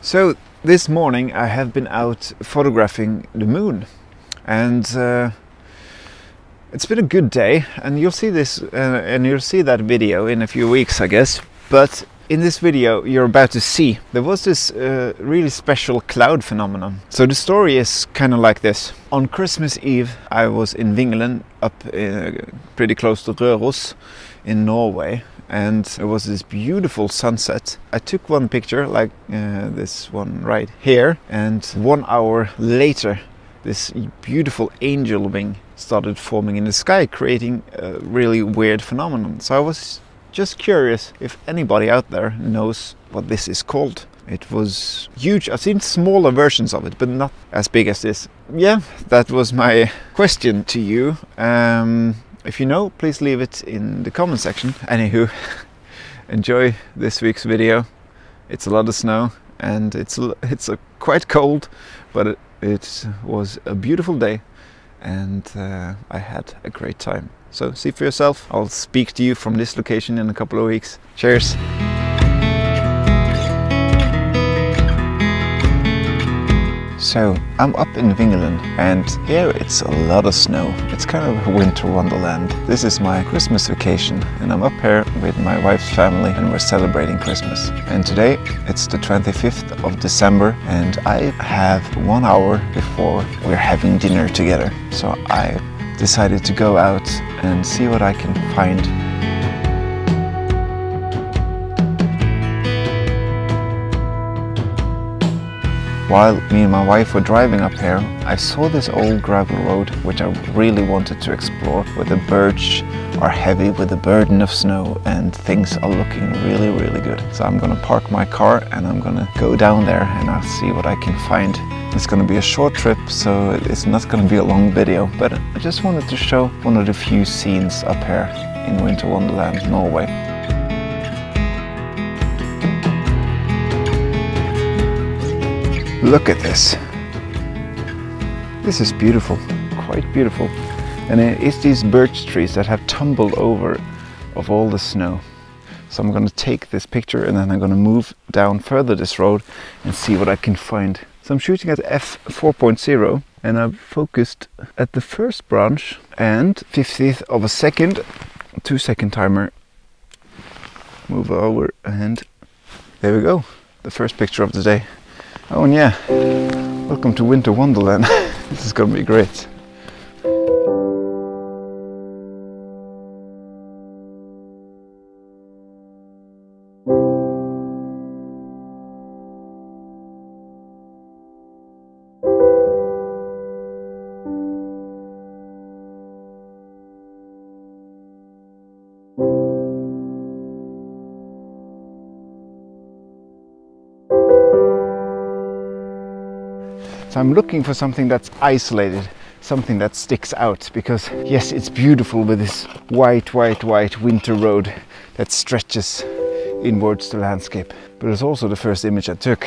So this morning I have been out photographing the moon, and it's been a good day, and you'll see this and you'll see that video in a few weeks, I guess. But in this video you're about to see, there was this really special cloud phenomenon. So the story is kind of like this. On Christmas Eve I was in Vingelen, up pretty close to Røde in Norway, and it was this beautiful sunset. I took one picture, like this one right here, and 1 hour later this beautiful angel wing started forming in the sky, creating a really weird phenomenon. So I was just curious if anybody out there knows what this is called. It was huge. I've seen smaller versions of it, but not as big as this. Yeah, that was my question to you. If you know, please leave it in the comment section. Anywho, enjoy this week's video. It's a lot of snow and it's quite cold, but it was a beautiful day, and I had a great time. So see for yourself. I'll speak to you from this location in a couple of weeks. Cheers! So I'm up in Vingelen, and here it's a lot of snow. It's kind of a winter wonderland. This is my Christmas vacation, and I'm up here with my wife's family, and we're celebrating Christmas. And today it's the 25th of December, and I have 1 hour before we're having dinner together. So I decided to go out and see what I can find. While me and my wife were driving up here, I saw this old gravel road which I really wanted to explore, where the birch are heavy with the burden of snow and things are looking really, really good. So I'm gonna park my car and I'm gonna go down there and I'll see what I can find. It's gonna be a short trip, so it's not gonna be a long video, but I just wanted to show one of the few scenes up here in Winter Wonderland, Norway. Look at this. This is beautiful, quite beautiful. And it's these birch trees that have tumbled over of all the snow. So I'm going to take this picture and then I'm going to move down further this road and see what I can find. So I'm shooting at f4.0 and I've focused at the first branch and 50th of a second, 2-second timer. Move over and there we go. The first picture of the day. Oh and yeah, welcome to Winter Wonderland. This is gonna be great. So I'm looking for something that's isolated, something that sticks out, because yes, it's beautiful with this white winter road that stretches inwards the landscape, but it's also the first image I took.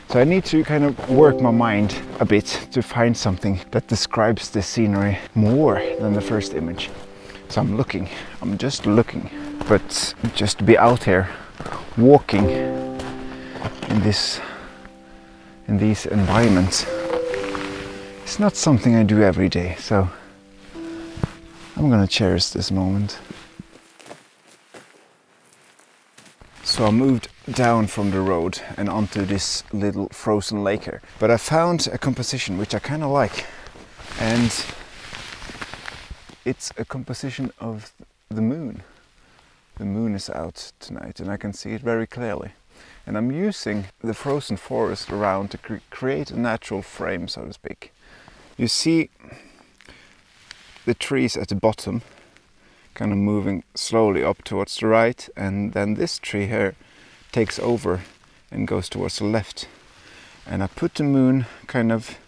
So I need to kind of work my mind a bit to find something that describes the scenery more than the first image. So I'm just looking, but just to be out here walking in these environments, it's not something I do every day, so I'm gonna cherish this moment. So I moved down from the road and onto this little frozen lake here, but I found a composition which I kind of like, and it's a composition of the moon. The moon is out tonight and I can see it very clearly. And I'm using the frozen forest around to create a natural frame, so to speak. You see the trees at the bottom kind of moving slowly up towards the right, and then this tree here takes over and goes towards the left. And I put the moon kind of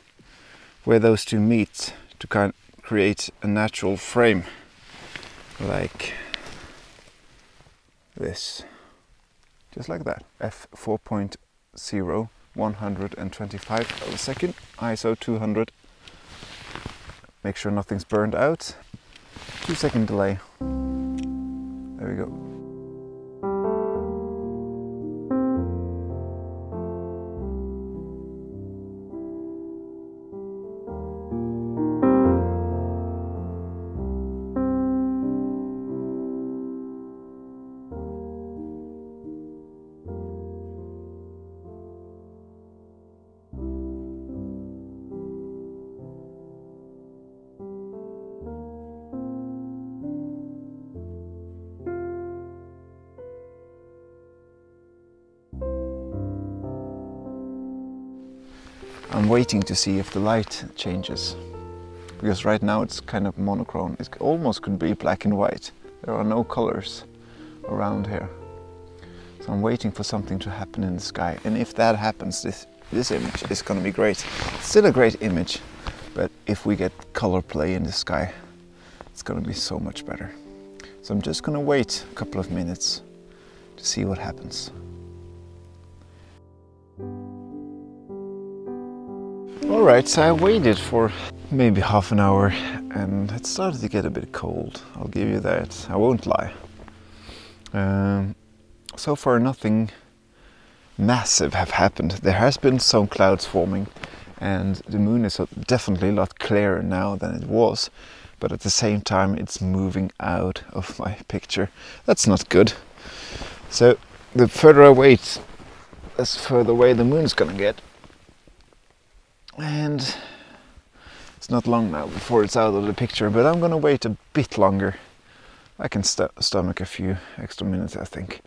where those two meet to kind of create a natural frame like this. Just like that. f4.0, 125 of a second, ISO 200. Make sure nothing's burned out. 2-second delay. There we go. I'm waiting to see if the light changes, because right now it's kind of monochrome. It almost could be black and white. There are no colors around here. So I'm waiting for something to happen in the sky, and if that happens, this image is going to be great. It's still a great image, but if we get color play in the sky, it's going to be so much better. So I'm just going to wait a couple of minutes to see what happens. Alright, so I waited for maybe half an hour and it started to get a bit cold. I'll give you that, I won't lie. So far nothing massive have happened. There has been some clouds forming and the moon is definitely a lot clearer now than it was, but at the same time it's moving out of my picture. That's not good. So the further I wait, the further away the moon's gonna get. And it's not long now before it's out of the picture, but I'm gonna wait a bit longer. I can stomach a few extra minutes, I think.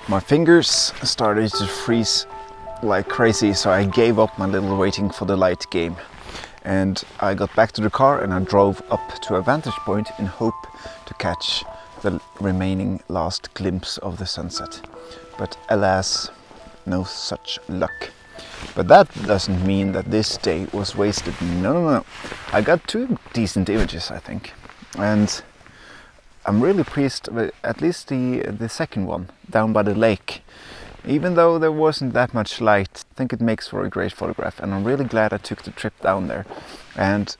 My fingers started to freeze like crazy, so I gave up my little waiting for the light game. And I got back to the car and I drove up to a vantage point in hope to catch the remaining last glimpse of the sunset. But alas, no such luck. But that doesn't mean that this day was wasted. No. I got two decent images, I think. And I'm really pleased with at least the second one, down by the lake. Even though there wasn't that much light, I think it makes for a great photograph, and I'm really glad I took the trip down there. And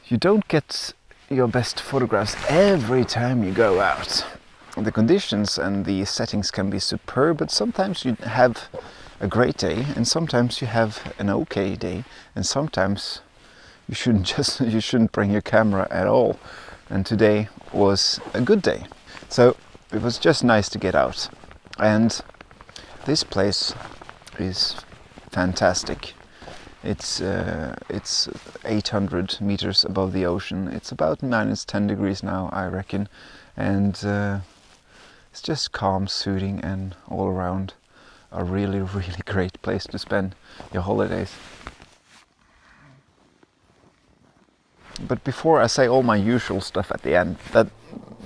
you don't get your best photographs every time you go out. The conditions and the settings can be superb, but sometimes you have a great day, and sometimes you have an okay day, and sometimes you shouldn't bring your camera at all. And today was a good day, so it was just nice to get out. And this place is fantastic. It's 800 meters above the ocean. It's about -10 degrees now, I reckon, and it's just calm, soothing, and all around a really great place to spend your holidays. But before I say all my usual stuff at the end, that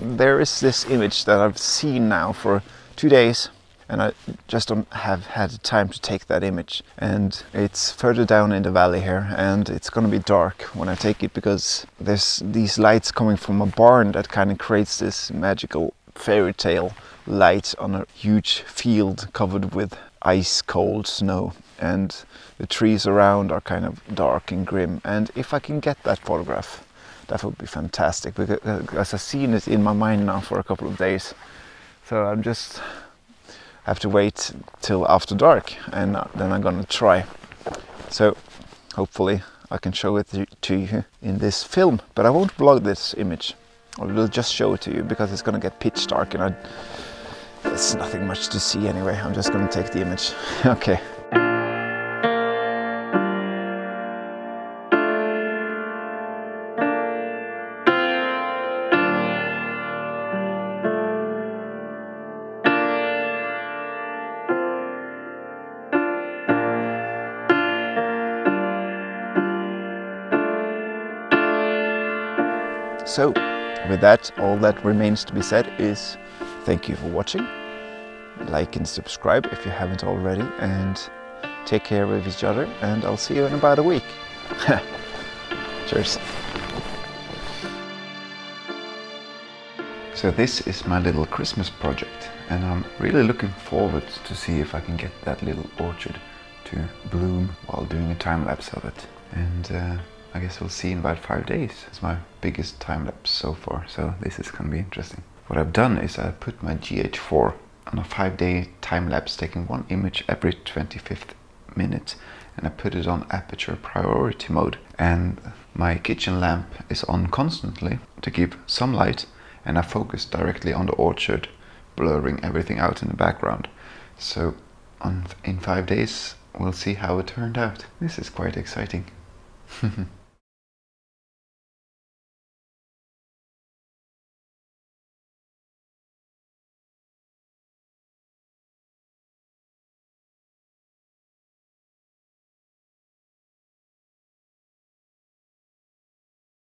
there is this image that I've seen now for 2 days, and I just don't have had time to take that image. And it's further down in the valley here, and it's gonna be dark when I take it, because there's these lights coming from a barn that kind of creates this magical fairy tale light on a huge field covered with ice cold snow, and the trees around are kind of dark and grim. And if I can get that photograph, that would be fantastic, because I've seen it in my mind now for a couple of days. So I'm just have to wait till after dark, and then I'm gonna try. So hopefully I can show it to you in this film, but I won't vlog this image. I will just show it to you, because it's gonna get pitch dark and there's nothing much to see anyway. I'm just gonna take the image. Okay. So, with that, all that remains to be said is thank you for watching. Like and subscribe if you haven't already, and take care of each other, and I'll see you in about a week. Cheers. So this is my little Christmas project, and I'm really looking forward to see if I can get that little orchard to bloom while doing a time-lapse of it. And I guess we'll see in about 5 days. It's my biggest time-lapse so far, so this is going to be interesting. What I've done is I put my GH4 on a 5-day time-lapse, taking one image every 25th minute, and I put it on aperture priority mode, and my kitchen lamp is on constantly to give some light, and I focus directly on the orchard, blurring everything out in the background. So in 5 days we'll see how it turned out. This is quite exciting.